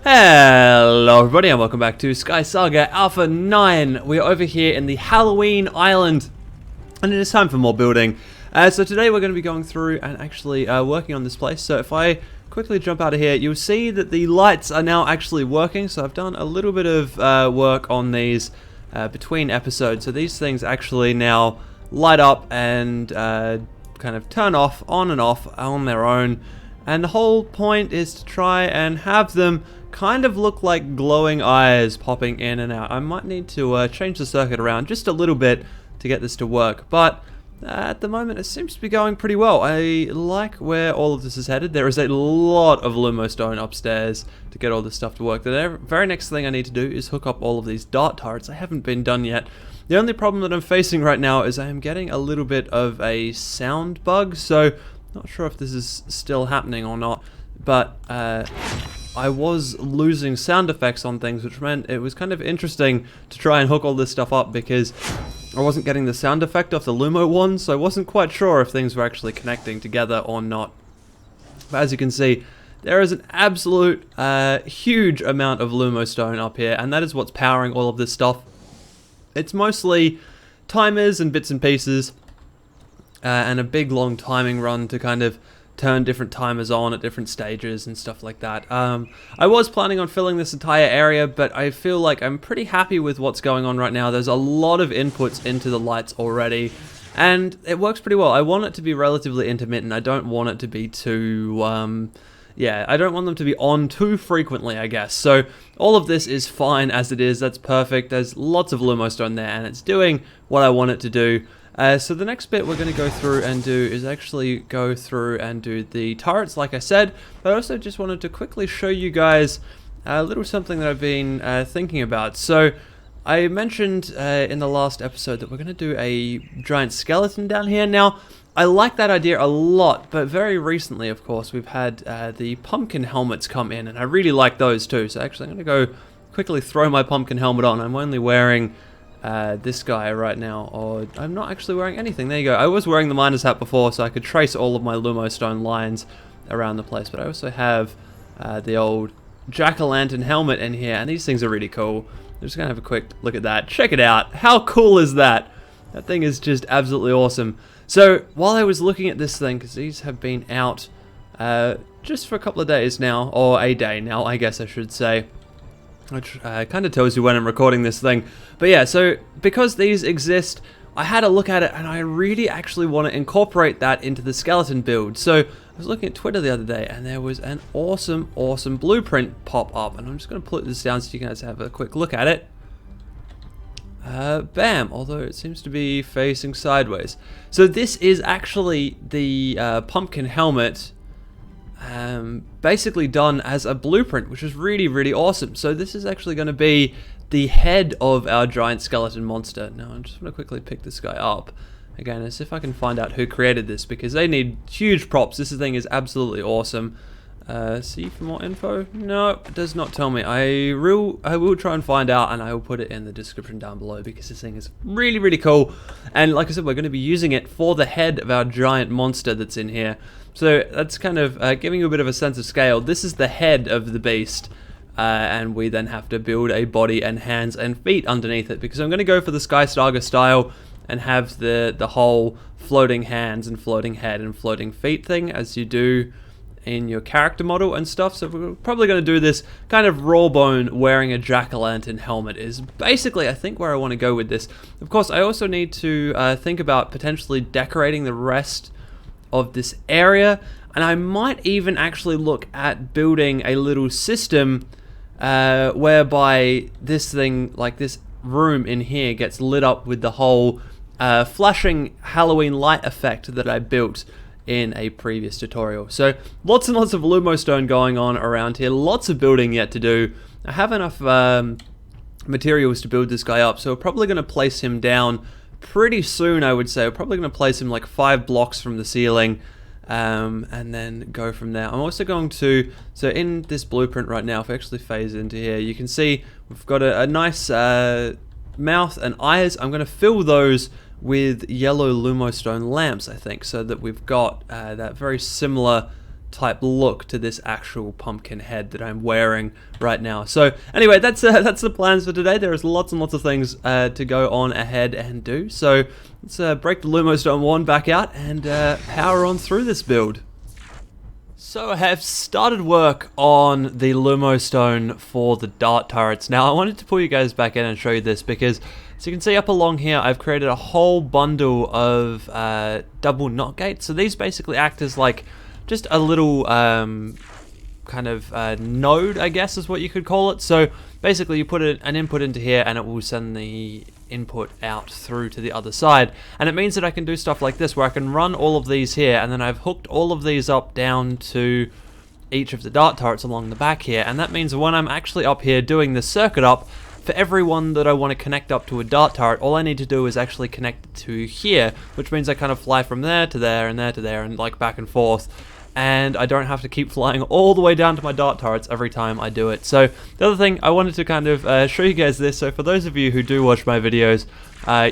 Hello everybody and welcome back to SkySaga Alpha 9. We are over here in the Halloween Island and it is time for more building. So today we're going to be going through and actually working on this place. So if I quickly jump out of here, you'll see that the lights are now actually working. So I've done a little bit of work on these between episodes. So these things actually now light up and kind of turn off, on and off on their own. And the whole point is to try and have them kind of look like glowing eyes popping in and out. I might need to change the circuit around just a little bit to get this to work, but at the moment it seems to be going pretty well. I like where all of this is headed. There is a lot of Lumo stone upstairs to get all this stuff to work. The very next thing I need to do is hook up all of these dart turrets. I haven't been done yet. The only problem that I'm facing right now is I am getting a little bit of a sound bug, so not sure if this is still happening or not, but I was losing sound effects on things, which meant it was kind of interesting to try and hook all this stuff up because I wasn't getting the sound effect off the Lumo one, so I wasn't quite sure if things were actually connecting together or not. But as you can see, there is an absolute huge amount of Lumo stone up here, and that is what's powering all of this stuff. It's mostly timers and bits and pieces, and a big long timing run to kind of turn different timers on at different stages and stuff like that. I was planning on filling this entire area, but I feel like I'm pretty happy with what's going on right now. There's a lot of inputs into the lights already, and it works pretty well. I want it to be relatively intermittent. I don't want it to be too, I don't want them to be on too frequently, I guess. So all of this is fine as it is. That's perfect. There's lots of Lumo stone there, and it's doing what I want it to do. So the next bit we're going to go through and do is actually go through and do the turrets, like I said. But I also just wanted to quickly show you guys a little something that I've been thinking about. So I mentioned in the last episode that we're going to do a giant skeleton down here. Now, I like that idea a lot, but very recently, of course, we've had the pumpkin helmets come in, and I really like those too. So actually, I'm going to go quickly throw my pumpkin helmet on. I'm only wearing this guy right now, or I'm not actually wearing anything. There you go. I was wearing the miner's hat before, so I could trace all of my Lumo stone lines around the place, but I also have the old jack-o'-lantern helmet in here, and these things are really cool. I'm just gonna have a quick look at that. Check it out. How cool is that? That thing is just absolutely awesome. So while I was looking at this thing, because these have been out just for a couple of days now, or a day now, I guess I should say, which kind of tells you when I'm recording this thing. But yeah, so because these exist, I had a look at it and I really actually want to incorporate that into the skeleton build. So I was looking at Twitter the other day and there was an awesome blueprint pop up, and I'm just going to put this down so you guys have a quick look at it. Bam, although it seems to be facing sideways. So this is actually the pumpkin helmet basically done as a blueprint, which is really awesome. So this is actually going to be the head of our giant skeleton monster. Now I'm just going to quickly pick this guy up again and see if I can find out who created this, because they need huge props. This thing is absolutely awesome. See for more info? No, it does not tell me. I will try and find out, and I will put it in the description down below, because this thing is really cool. And like I said, we're going to be using it for the head of our giant monster that's in here. So that's kind of giving you a bit of a sense of scale. This is the head of the beast, and we then have to build a body and hands and feet underneath it, because I'm going to go for the SkySaga style and have the whole floating hands and floating head and floating feet thing as you do in your character model and stuff. So we're probably going to do this kind of raw bone wearing a jack-o'-lantern helmet is basically, I think, where I want to go with this. Of course, I also need to think about potentially decorating the rest of this area, and I might even actually look at building a little system whereby this thing, like this room in here, gets lit up with the whole flashing Halloween light effect that I built in a previous tutorial. So lots and lots of Lumo stone going on around here, lots of building yet to do. I have enough materials to build this guy up, so we're probably going to place him down pretty soon, I would say. We're probably going to place him like 5 blocks from the ceiling, and then go from there. I'm also going to, so in this blueprint right now, if I actually phase into here, you can see we've got a nice mouth and eyes. I'm going to fill those with yellow Lumo stone lamps, I think, so that we've got that very similar type look to this actual pumpkin head that I'm wearing right now. So anyway, that's the plans for today. There is lots and lots of things to go on ahead and do. So let's break the Lumostone wand back out and power on through this build. So I have started work on the Lumostone for the dart turrets. Now I wanted to pull you guys back in and show you this because, as you can see up along here, I've created a whole bundle of double knot gates. So these basically act as like just a little kind of node, I guess is what you could call it. So basically you put an input into here and it will send the input out through to the other side, and it means that I can do stuff like this where I can run all of these here, and then I've hooked all of these up down to each of the dart turrets along the back here, and that means when I'm actually up here doing this circuit up, for every one that I want to connect up to a dart turret, all I need to do is actually connect it to here, which means I kind of fly from there to there and there to there and like back and forth, and I don't have to keep flying all the way down to my dart turrets every time I do it. So the other thing, I wanted to kind of show you guys this. So for those of you who do watch my videos,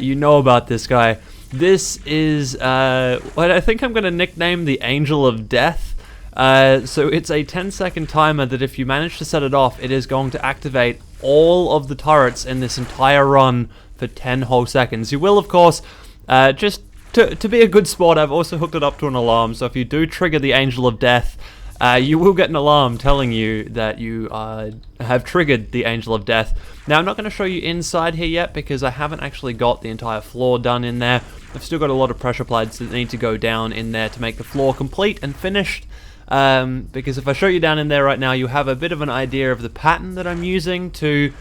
you know about this guy. This is what I think I'm going to nickname the Angel of Death. So it's a 10-second timer that if you manage to set it off, it is going to activate all of the turrets in this entire run for 10 whole seconds. You will, of course, just to be a good sport, I've also hooked it up to an alarm, so if you do trigger the Angel of Death, you will get an alarm telling you that you have triggered the Angel of Death. Now, I'm not going to show you inside here yet because I haven't actually got the entire floor done in there. I've still got a lot of pressure plates that need to go down in there to make the floor complete and finished. Because if I show you down in there right now, you have a bit of an idea of the pattern that I'm using to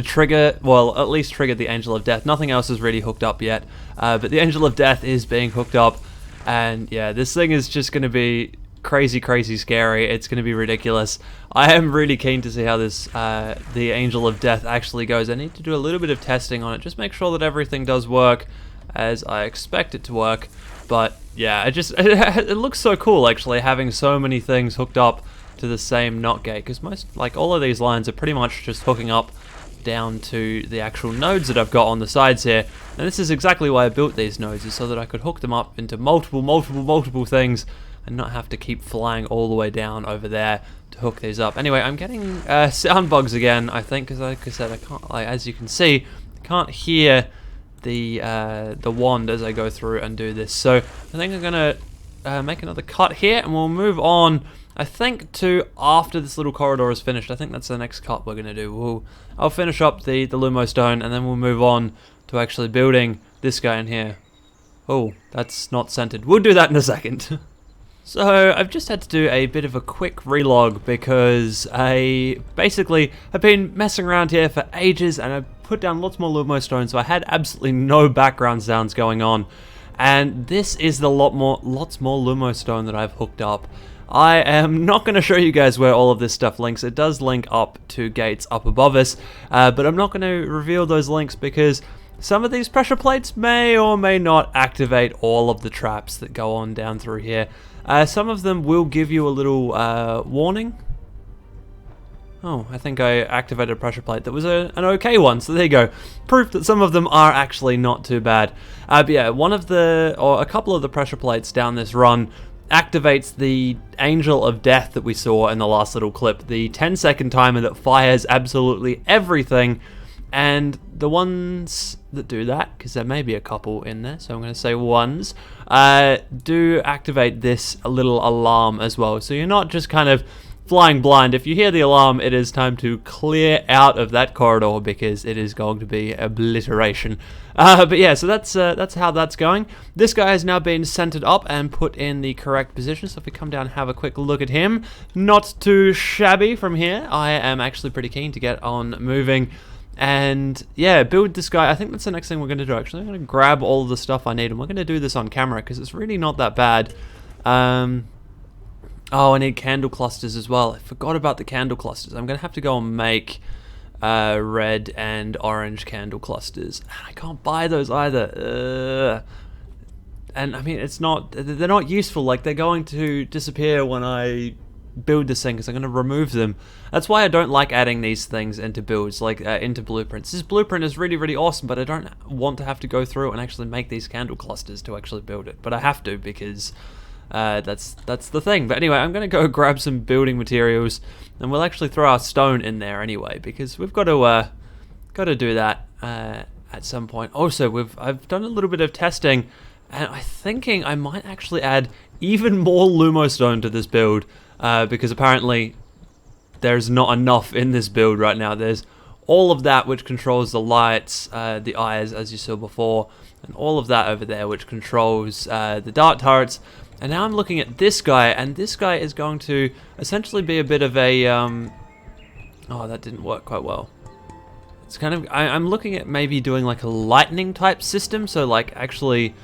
trigger, well, at least trigger the Angel of Death. Nothing else is really hooked up yet, but the Angel of Death is being hooked up, and yeah, this thing is just going to be crazy, crazy scary. It's going to be ridiculous. I am really keen to see how this, the Angel of Death actually goes. I need to do a little bit of testing on it, just make sure that everything does work as I expect it to work, but yeah, it looks so cool actually, having so many things hooked up to the same knot gate, because all of these lines are pretty much just hooking up down to the actual nodes that I've got on the sides here, and this is exactly why I built these nodes, is so that I could hook them up into multiple things and not have to keep flying all the way down over there to hook these up. Anyway, I'm getting sound bugs again, I think, because like I said, I can't, as you can see, I can't hear the wand as I go through and do this. So I think I'm gonna make another cut here, and we'll move on, I think, to after this little corridor is finished. I think that's the next cut we're going to do. I'll finish up the Lumostone, and then we'll move on to actually building this guy in here. Oh, that's not centered. We'll do that in a second. So I've just had to do a bit of a quick relog because I basically have been messing around here for ages, and I put down lots more Lumostone, so I had absolutely no background sounds going on. And this is the lots more Lumostone that I've hooked up. I am not going to show you guys where all of this stuff links. It does link up to gates up above us, but I'm not going to reveal those links because some of these pressure plates may or may not activate all of the traps that go on down through here. Some of them will give you a little warning. Oh, I think I activated a pressure plate that was an okay one, so there you go. Proof that some of them are actually not too bad. But yeah, a couple of the pressure plates down this run activates the Angel of Death that we saw in the last little clip, the 10-second timer that fires absolutely everything. And the ones that do that, because there may be a couple in there, so I'm going to say ones, do activate this little alarm as well. So you're not just kind of flying blind. If you hear the alarm, it is time to clear out of that corridor because it is going to be obliteration. But yeah, so that's how that's going. This guy has now been centered up and put in the correct position. So if we come down and have a quick look at him, not too shabby from here. I am actually pretty keen to get on moving and yeah, build this guy. I think that's the next thing we're going to do. Actually, I'm going to grab all of the stuff I need, and we're going to do this on camera because it's really not that bad. Oh, I need candle clusters as well. I forgot about the candle clusters. I'm going to have to go and make red and orange candle clusters. I can't buy those either. And I mean, they're not useful. Like, they're going to disappear when I build this thing because I'm going to remove them. That's why I don't like adding these things into builds, like into blueprints. This blueprint is really, really awesome, but I don't want to have to go through and actually make these candle clusters to actually build it. But I have to because That's the thing. But anyway, I'm gonna go grab some building materials, and we'll actually throw our stone in there anyway, because we've got to do that at some point. Also, I've done a little bit of testing, and I'm thinking I might actually add even more Lumo stone to this build, because apparently there's not enough in this build right now. There's all of that which controls the lights, the eyes as you saw before, and all of that over there which controls the dart turrets. And now I'm looking at this guy, and this guy is going to essentially be a bit of a oh, that didn't work quite well. It's kind of, I'm looking at maybe doing like a lightning type system, so like actually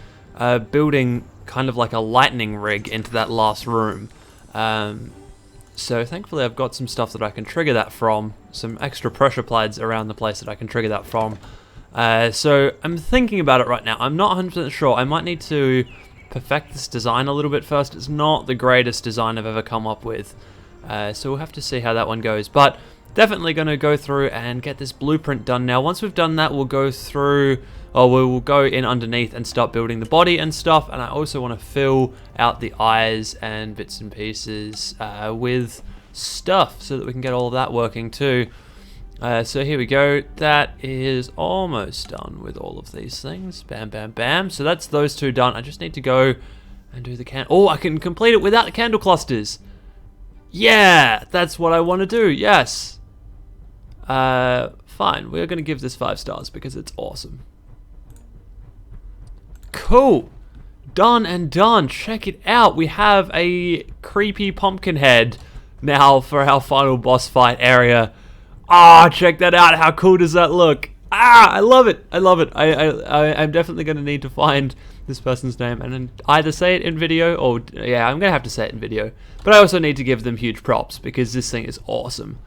building kind of like a lightning rig into that last room. So thankfully I've got some stuff that I can trigger that from, some extra pressure plies around the place that I can trigger that from. So I'm thinking about it right now. I'm not 100% sure. I might need to perfect this design a little bit first. It's not the greatest design I've ever come up with. So we'll have to see how that one goes. But definitely going to go through and get this blueprint done now. Once we've done that, we'll go through, or we'll go in underneath and start building the body and stuff. And I also want to fill out the eyes and bits and pieces with stuff so that we can get all of that working too. So here we go. That is almost done with all of these things. Bam, bam, bam. So that's those two done. I just need to go and do the oh, I can complete it without the candle clusters. Yeah, that's what I want to do. Yes. Fine. We're going to give this 5 stars because it's awesome. Cool. Done and done. Check it out. We have a creepy pumpkin head now for our final boss fight area. Ah, check that out. How cool does that look? Ah, I love it. I love it. I'm definitely going to need to find this person's name and then either say it in video or, yeah, I'm going to have to say it in video. But I also need to give them huge props because this thing is awesome.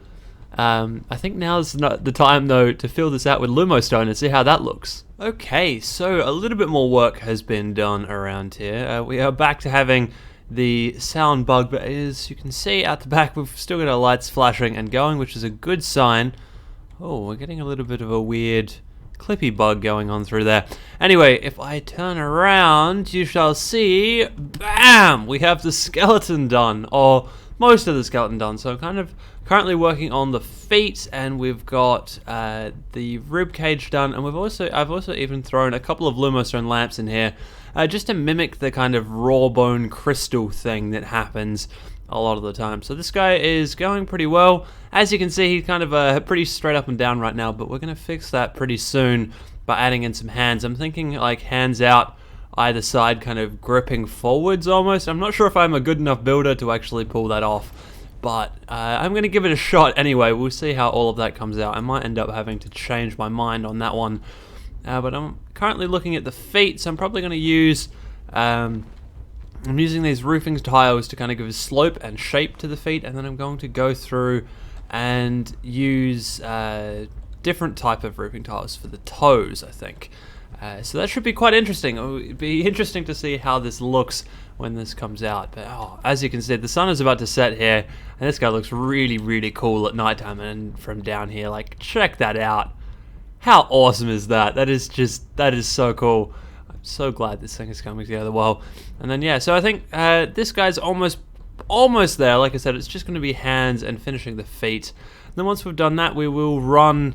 I think now's not the time, though, to fill this out with Lumo stone and see how that looks. Okay, so a little bit more work has been done around here. We are back to having the sound bug, but as you can see out the back, we've still got our lights flashing and going, which is a good sign. Oh, we're getting a little bit of a weird clippy bug going on through there. Anyway, if I turn around, you shall see, bam, we have the skeleton done, or most of the skeleton done. So I'm kind of currently working on the feet, and we've got the rib cage done, and I've also even thrown a couple of Lumostone lamps in here, just to mimic the kind of raw bone crystal thing that happens a lot of the time. So this guy is going pretty well. As you can see, he's kind of pretty straight up and down right now, but we're going to fix that pretty soon by adding in some hands. I'm thinking like hands out either side, kind of gripping forwards almost. I'm not sure if I'm a good enough builder to actually pull that off, but I'm going to give it a shot anyway. We'll see how all of that comes out. I might end up having to change my mind on that one, but I'm currently looking at the feet, so I'm probably going to use I'm using these roofing tiles to kind of give a slope and shape to the feet, and then I'm going to go through and use different type of roofing tiles for the toes, I think. So that should be quite interesting. It would be interesting to see how this looks when this comes out. But oh, as you can see, the sun is about to set here, and this guy looks really, really cool at nighttime. And from down here, like, check that out. How awesome is that? That is so cool. I'm so glad this thing is coming together well. And then yeah, so I think this guy's almost there. Like I said, it's just going to be hands and finishing the feet. And then once we've done that, we will run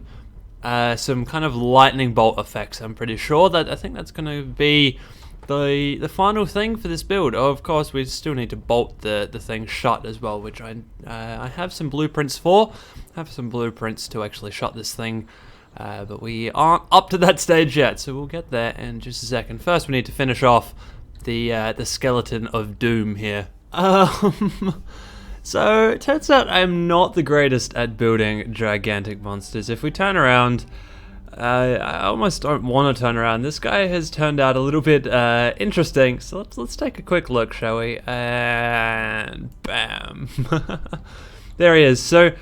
some kind of lightning bolt effects. I'm pretty sure that I think that's going to be the final thing for this build. Oh, of course, we still need to bolt the thing shut as well, which I have some blueprints for. I have some blueprints to actually shut this thing, but we aren't up to that stage yet, so we'll get there in just a second. First, we need to finish off the skeleton of doom here. So it turns out I'm not the greatest at building gigantic monsters. If we turn around, I almost don't want to turn around. This guy has turned out a little bit interesting. So let's take a quick look, shall we? And bam, there he is. So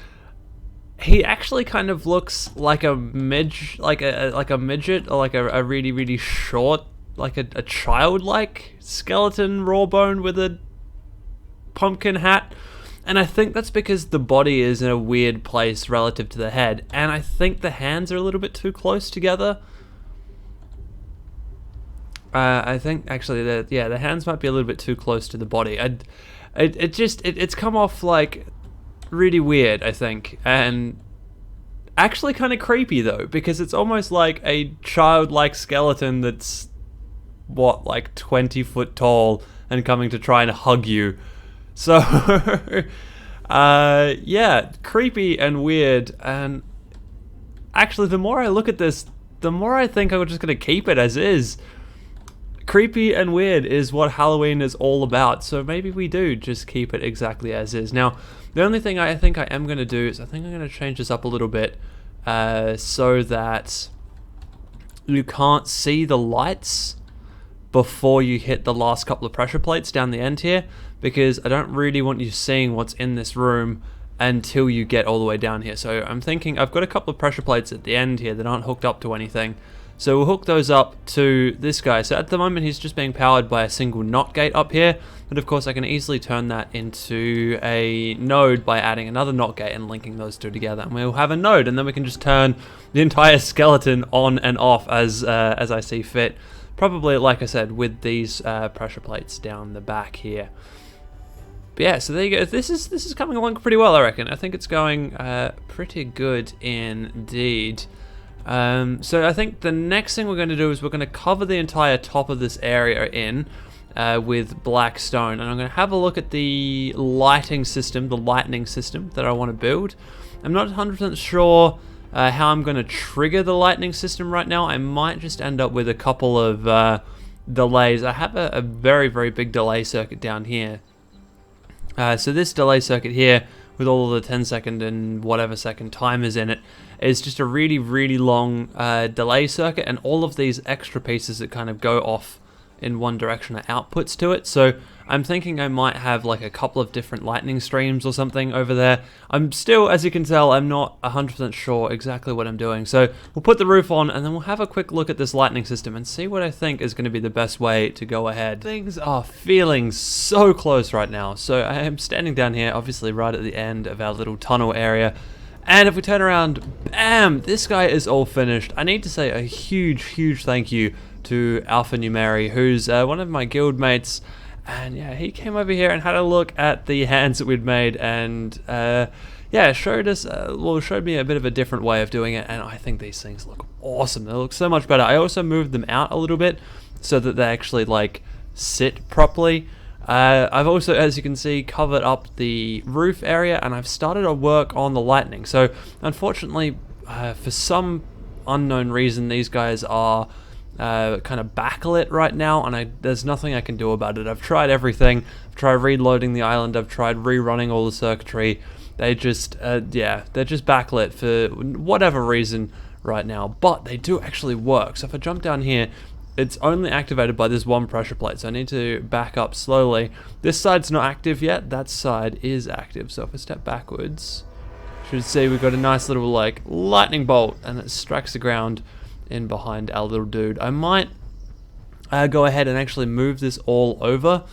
he actually kind of looks like a like a midget, or like a really, really short, like a childlike skeleton raw bone with a pumpkin hat. And I think that's because the body is in a weird place relative to the head, and I think the hands are a little bit too close together. I think actually the hands might be a little bit too close to the body. It's come off like really weird, I think, and actually kind of creepy though, because it's almost like a childlike skeleton that's what, like 20 foot tall and coming to try and hug you. So yeah, creepy and weird. And actually, the more I look at this, the more I think I'm just gonna keep it as is. Creepy and weird is what Halloween is all about, so maybe we do just keep it exactly as is. Now, the only thing I think I am going to do is I think I'm going to change this up a little bit so that you can't see the lights before you hit the last couple of pressure plates down the end here, because I don't really want you seeing what's in this room until you get all the way down here. So I'm thinking I've got a couple of pressure plates at the end here that aren't hooked up to anything. So we'll hook those up to this guy. So at the moment he's just being powered by a single NOT gate up here, but of course I can easily turn that into a node by adding another NOT gate and linking those two together, and we'll have a node, and then we can just turn the entire skeleton on and off as I see fit. Probably, like I said, with these pressure plates down the back here. But yeah, so there you go. This is coming along pretty well, I reckon. I think it's going pretty good indeed. So I think the next thing we're going to do is we're going to cover the entire top of this area in with black stone, and I'm going to have a look at the lighting system, the lightning system that I want to build. I'm not 100% sure how I'm going to trigger the lightning system right now. I might just end up with a couple of delays. I have a very, very big delay circuit down here. So this delay circuit here, with all of the 10-second and whatever second timers in it, is just a really, really long delay circuit, and all of these extra pieces that kind of go off in one direction are outputs to it. So I'm thinking I might have like a couple of different lightning streams or something over there. I'm still, as you can tell, I'm not 100% sure exactly what I'm doing. So we'll put the roof on, and then we'll have a quick look at this lightning system and see what I think is going to be the best way to go ahead. Things are feeling so close right now. So I am standing down here, obviously right at the end of our little tunnel area. And if we turn around, bam, this guy is all finished. I need to say a huge, huge thank you to Alpha Numeri, who's one of my guild mates. And yeah, he came over here and had a look at the hands that we'd made, and yeah, showed me a bit of a different way of doing it, and I think these things look awesome. They look so much better. I also moved them out a little bit so that they actually like sit properly. I've also, as you can see, covered up the roof area, and I've started to work on the lightning. So unfortunately, for some unknown reason, these guys are kind of backlit right now, and there's nothing I can do about it. I've tried everything. I've tried reloading the island. I've tried rerunning all the circuitry. They just, yeah, they're just backlit for whatever reason right now. But they do actually work. So if I jump down here, it's only activated by this one pressure plate, so I need to back up slowly. This side's not active yet. That side is active. So if I step backwards, you should see we've got a nice little like lightning bolt, and it strikes the ground in behind our little dude. I might go ahead and actually move this all over.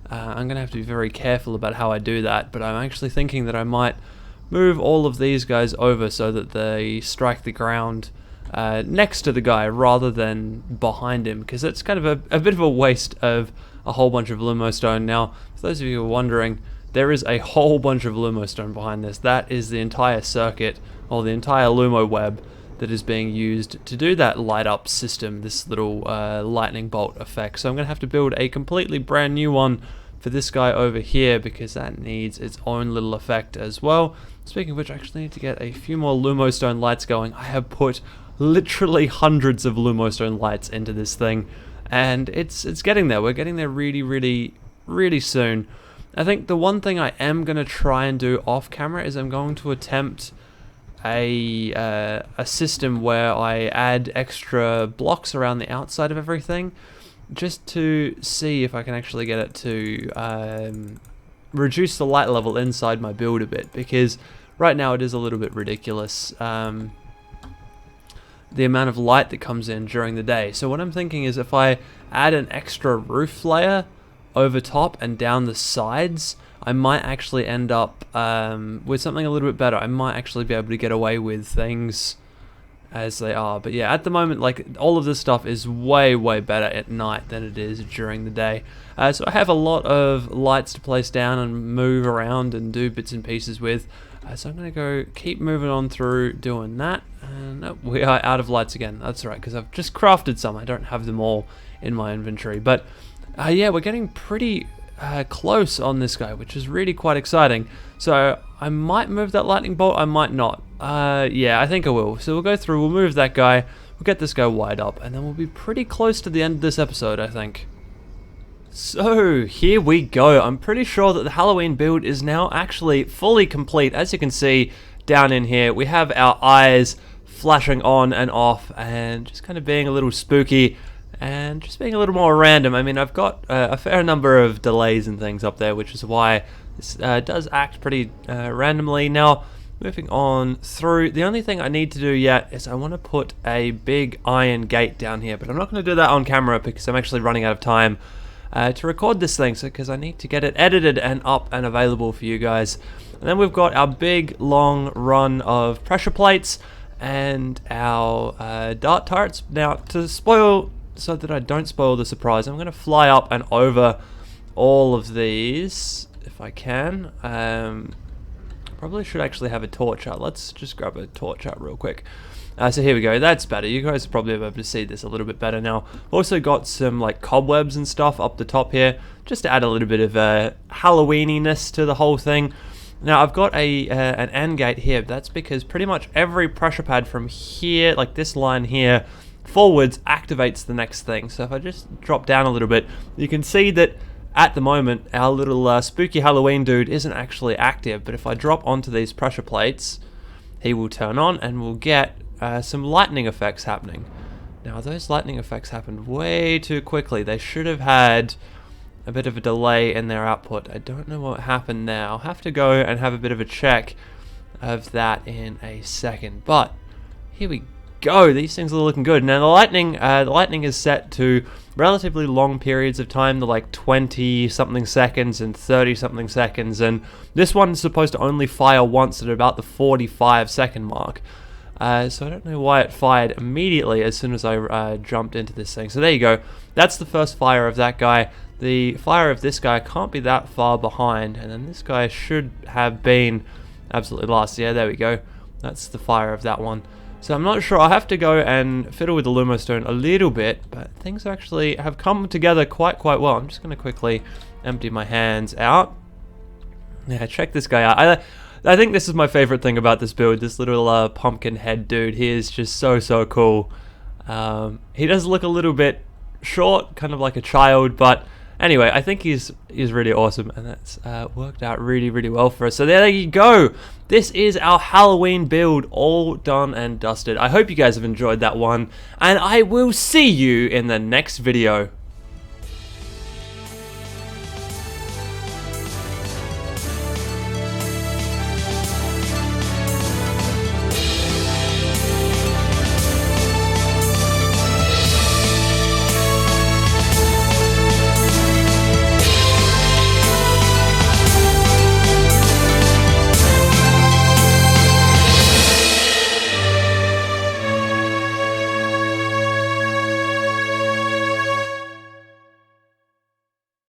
I'm gonna have to be very careful about how I do that, but I'm actually thinking that I might move all of these guys over so that they strike the ground next to the guy rather than behind him, because it's kind of a bit of a waste of a whole bunch of lumostone. Now, for those of you who are wondering, there is a whole bunch of lumostone behind this. That is the entire circuit, or the entire lumo web, that is being used to do that light up system, this little lightning bolt effect. So I'm going to have to build a completely brand new one for this guy over here, because that needs its own little effect as well. Speaking of which, I actually need to get a few more lumostone lights going. I have put literally hundreds of lumostone lights into this thing, and it's getting there. We're getting there really, really, really soon. I think the one thing I am going to try and do off camera is I'm going to attempt a system where I add extra blocks around the outside of everything, just to see if I can actually get it to reduce the light level inside my build a bit, because right now it is a little bit ridiculous, the amount of light that comes in during the day. So what I'm thinking is if I add an extra roof layer over top and down the sides, I might actually end up with something a little bit better. I might actually be able to get away with things as they are. But yeah, at the moment, like, all of this stuff is way better at night than it is during the day. So I have a lot of lights to place down and move around and do bits and pieces with. So I'm going to go keep moving on through doing that. And nope, we are out of lights again. That's right, because I've just crafted some. I don't have them all in my inventory. But yeah, we're getting pretty close on this guy, which is really quite exciting. So I might move that lightning bolt, I might not. Yeah, I think I will. So we'll go through, we'll move that guy, we'll get this guy wide up, and then we'll be pretty close to the end of this episode, I think. So here we go. I'm pretty sure that the Halloween build is now actually fully complete. As you can see down in here, we have our eyes flashing on and off and just kind of being a little spooky and just being a little more random. I mean, I've got a fair number of delays and things up there, which is why this does act pretty randomly. Now, moving on through, the only thing I need to do yet is I want to put a big iron gate down here, but I'm not going to do that on camera because I'm actually running out of time to record this thing, because I need to get it edited and up and available for you guys. And then we've got our big long run of pressure plates and our dart turrets. Now, so that I don't spoil the surprise, I'm going to fly up and over all of these if I can. Probably should actually have a torch out. Let's just grab a torch out real quick. So here we go, that's better. You guys will probably be able to see this a little bit better now. Also got some like cobwebs and stuff up the top here, just to add a little bit of Halloweeniness to the whole thing. Now I've got an AND gate here. That's because pretty much every pressure pad from here, like this line here, forwards activates the next thing. So if I just drop down a little bit, you can see that at the moment our little spooky Halloween dude isn't actually active, but if I drop onto these pressure plates, he will turn on and we'll get some lightning effects happening. Now those lightning effects happened way too quickly. They should have had a bit of a delay in their output. I don't know what happened there. I'll have to go and have a bit of a check of that in a second. But here we go. These things are looking good. Now the lightning is set to relatively long periods of time, the like 20 something seconds and 30 something seconds, and this one's supposed to only fire once at about the 45-second mark. So I don't know why it fired immediately as soon as I jumped into this thing. So there you go. That's the first fire of that guy. The fire of this guy can't be that far behind, and then this guy should have been absolutely last. Yeah, there we go. That's the fire of that one. So I'm not sure. I'll have to go and fiddle with the lumostone a little bit, but things actually have come together quite well. I'm just going to quickly empty my hands out. Yeah, check this guy out. I think this is my favorite thing about this build, this little pumpkin head dude. He is just so cool. He does look a little bit short, kind of like a child, but anyway, I think he's really awesome, and that's worked out really well for us. So there you go. This is our Halloween build all done and dusted. I hope you guys have enjoyed that one, and I will see you in the next video.